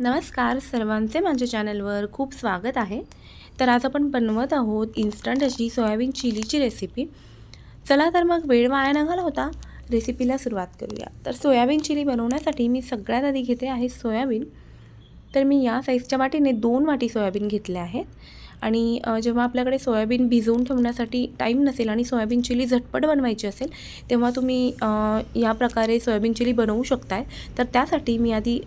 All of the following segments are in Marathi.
नमस्कार सर्वांचे माझ्या चॅनलवर खूप स्वागत आहे. तर आज आपण बनवत आहोत इन्स्टंट अशी सोयाबीन चिलीची रेसिपी. चला तर मग वेळ वाया न घालवता रेसिपीला सुरुवात करूया. तर सोयाबीन चिली बनवण्यासाठी मी सगळ्यात आधी घेते आहे सोयाबीन. तर मी या साईजच्या वाटीने 2 वाटी सोयाबीन घेतले आहेत. आणि जेव्हा आपल्याकडे सोयाबीन भिजवून ठेवण्यासाठी टाईम नसेल आणि सोयाबीन चिली झटपट बनवायची असेल, तेव्हा तुम्ही या प्रकारे सोयाबीन चिली बनवू शकताय. तर त्यासाठी मी आधी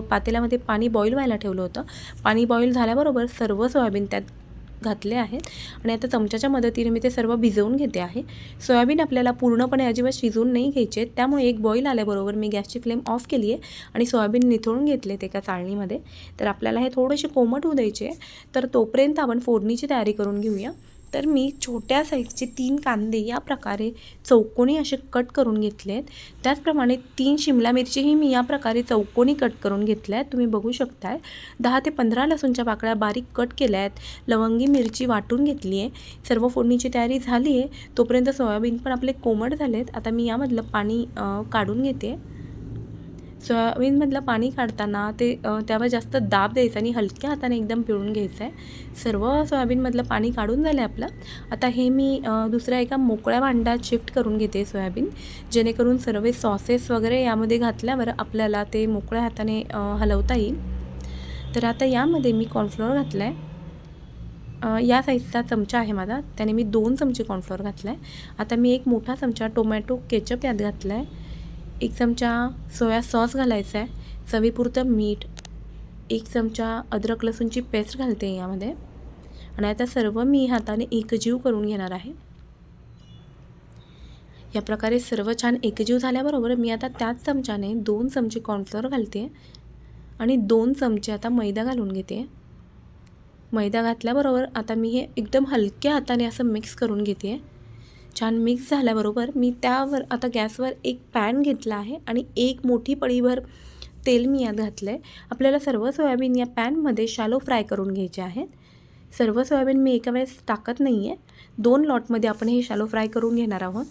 पातेल्यामध्ये पाणी बॉईल व्हायला ठेवलं होतं. पाणी बॉईल झाल्याबरोबर सर्व सोयाबीन त्यात घातले आहेत आणि आता चमच्याच्या मदतीने मी ते सर्व भिजवून घेते आहे. सोयाबीन आपल्याला पूर्णपणे अजिबात शिजवून नाही घ्यायचे, त्यामुळे एक बॉईल आल्याबरोबर मी गॅसची फ्लेम ऑफ केली आहे आणि सोयाबीन निथळून घेतले एका चाळणीमध्ये. तर आपल्याला हे थोडेसे कोमट होऊ द्यायचे. तर तोपर्यंत आपण फोडणीची तयारी करून घेऊया. तर मी छोट्या साईजचे 3 कांदे या प्रकारे चौकोनी असे कट करून घेतले आहेत. त्याचप्रमाणे 3 शिमला मिरचीही मी या प्रकारे चौकोनी कट करून घेतल्या आहेत. तुम्ही बघू शकताय. 10 ते 15 लसूणच्या पाकळ्या बारीक कट केल्या आहेत. लवंगी मिरची वाटून घेतली आहे. सर्व फोडणीची तयारी झाली आहे. तोपर्यंत सोयाबीन पण आपले कोमट झाले आहेत. आता मी यामधलं पाणी काढून घेते. सोयाबीनमधलं पाणी काढताना त्यावर जास्त दाब द्यायचा आणि हलक्या हाताने एकदम पिळून घ्यायचं आहे. सर्व सोयाबीनमधलं पाणी काढून झालं आहे आपलं. आता हे मी दुसऱ्या एका मोकळ्या भांड्यात शिफ्ट करून घेते सोयाबीन, जेणेकरून सर्व सॉसेस वगैरे यामध्ये घातल्यावर आपल्याला ते मोकळ्या हाताने हलवता येईल. तर आता यामध्ये मी कॉर्नफ्लोअर घातला आहे. या साईजचा चमचा आहे माझा, त्याने मी 2 चमचे कॉर्नफ्लोअर घातला आहे. आता मी एक मोठा चमचा टोमॅटो केचप यात घातला आहे. 1 चमचा सोया सॉस घालायचा आहे. चवीपुरतं मीठ. 1 चमचा अद्रक लसूणची पेस्ट घालते यामध्ये आणि आता सर्व मी हाताने एकजीव करून घेणार आहे. या प्रकारे सर्व छान एकजीव झाल्याबरोबर मी आता त्याच चमच्याने 2 चमचे कॉर्नफ्लोअर घालते आणि 2 चमचे आता मैदा घालून घेते. मैदा घातल्याबरोबर आता मी हे एकदम हलक्या हाताने असं मिक्स करून घेते. छान मिक्स झाल्याबरोबर मी त्यावर आता गॅसवर एक पॅन घेतला आहे आणि एक मोठी पळीभर तेल मी यात घातलं आहे. आपल्याला सर्व सोयाबीन या पॅनमध्ये शॅलो फ्राय करून घ्यायचे आहेत. सर्व सोयाबीन मी एका वेळेस टाकत नाही आहे. 2 लॉटमध्ये आपण हे शॅलो फ्राय करून घेणार आहोत.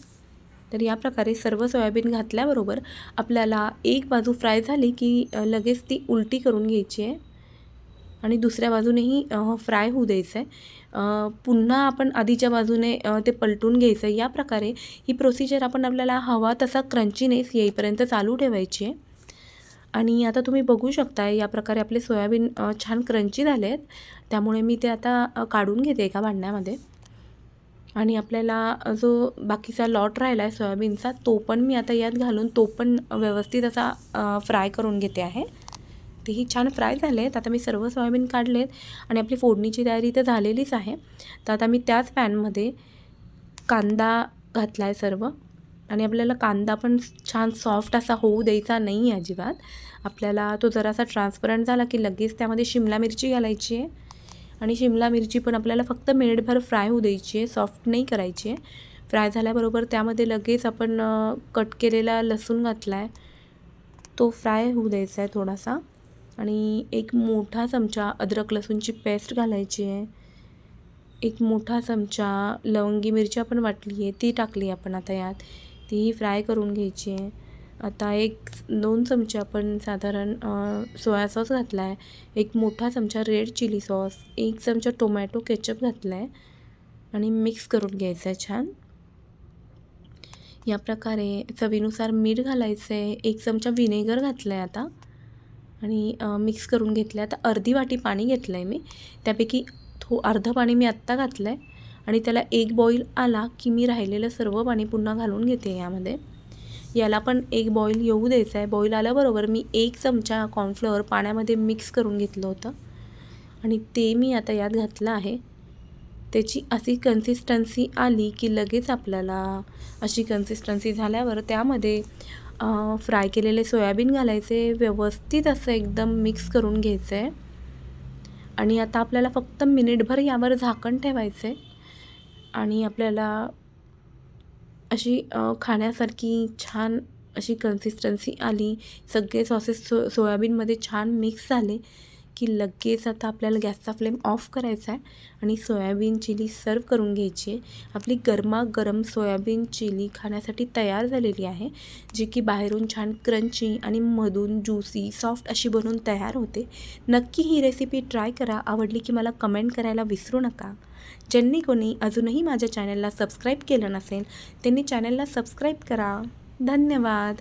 तर या प्रकारे सर्व सोयाबीन घातल्याबरोबर आपल्याला एक बाजू फ्राय झाली की लगेच ती उलटी करून घ्यायची आहे आणि दुसऱ्या बाजूनेही फ्राय होऊ द्यायचं आहे. पुन्हा आपण आधीच्या बाजूने ते पलटून घ्यायचं आहे. या प्रकारे ही प्रोसिजर आपल्याला हवा तसा क्रंचीनेस येईपर्यंत चालू ठेवायची आहे. आणि आता तुम्ही बघू शकता या प्रकारे आपले सोयाबीन छान क्रंची झाले आहेत. त्यामुळे मी ते आता काढून घेते एका भांड्यामध्ये आणि आपल्याला जो बाकीचा लॉट राहिला आहे सोयाबीनचा, तो पण मी आता यात घालून तो पण व्यवस्थित असा फ्राय करून घेते आहे. तेही छान फ्राय झाले आहेत. आता मी सर्व सोयाबीन काढलेत आणि आपली फोडणीची तयारी तर झालेलीच आहे. तर आता मी त्याच पॅनमध्ये कांदा घातला आहे सर्व आणि आपल्याला कांदा पण छान सॉफ्ट असा होऊ द्यायचा नाही आहे अजिबात. आपल्याला तो जरासा ट्रान्सपरंट झाला की लगेच त्यामध्ये शिमला मिरची घालायची आहे आणि शिमला मिरची पण आपल्याला फक्त मिनिटभर फ्राय होऊ द्यायची आहे, सॉफ्ट नाही करायची आहे. फ्राय झाल्याबरोबर त्यामध्ये लगेच आपण कट केलेला लसूण घातला आहे, तो फ्राय होऊ द्यायचा आहे थोडासा आणि एक मोठा चमचा अद्रक लसूणची पेस्ट घालायची आहे. एक मोठा चमचा लवंगी मिरची आपण वाटली आहे ती टाकली आपण आता यात, तीही फ्राय करून घ्यायची आहे. आता 1-2 चमचे आपण साधारण सोया सॉस घातला आहे. एक मोठा चमचा रेड चिली सॉस, 1 चमचा टोमॅटो केचप घातला आहे आणि मिक्स करून घ्यायचं आहे छान. या प्रकारे चवीनुसार मीठ घालायचं आहे. 1 चमचा व्हिनेगर घातलं आहे आता आणि मिक्स करून घेतलं आहे. आता अर्धी वाटी पाणी घेतलं आहे मी, त्यापैकी अर्धं पाणी मी आत्ता घातलं आहे आणि त्याला एक बॉईल आला की मी राहिलेलं सर्व पाणी पुन्हा घालून घेते यामध्ये. याला पण एक बॉईल येऊ द्यायचं आहे. बॉईल आल्याबरोबर मी 1 चमचा कॉर्नफ्लोअर पाण्यामध्ये मिक्स करून घेतलं होतं आणि ते मी आता यात घातलं आहे. त्याची अशी कन्सिस्टन्सी आली की लगेच आपल्याला अशी कन्सिस्टन्सी झाल्यावर त्यामध्ये फ्राय केलेले सोयाबीन घालायचे, व्यवस्थित असं एकदम मिक्स करून घ्यायचं आहे आणि आता आपल्याला फक्त मिनिटभर यावर झाकण ठेवायचं आहे आणि आपल्याला अशी खाण्यासारखी छान अशी कन्सिस्टन्सी आली, सगळे सॉसेस सोयाबीनमध्ये छान मिक्स झाले की लगेच आता आपल्याला गॅसचा फ्लेम ऑफ करायचा आहे आणि सोयाबीन चिली सर्व करून घ्यायची आहे. आपली गरमागरम सोयाबीन चिली खाण्यासाठी तयार झालेली आहे, जी की बाहेरून छान क्रंची आणि मधून ज्युसी सॉफ्ट अशी बनवून तयार होते. नक्की ही रेसिपी ट्राय करा. आवडली की मला कमेंट करायला विसरू नका. ज्यांनी कोणी अजूनही माझ्या चॅनलला सबस्क्राईब केलं नसेल त्यांनी चॅनलला सबस्क्राईब करा. धन्यवाद.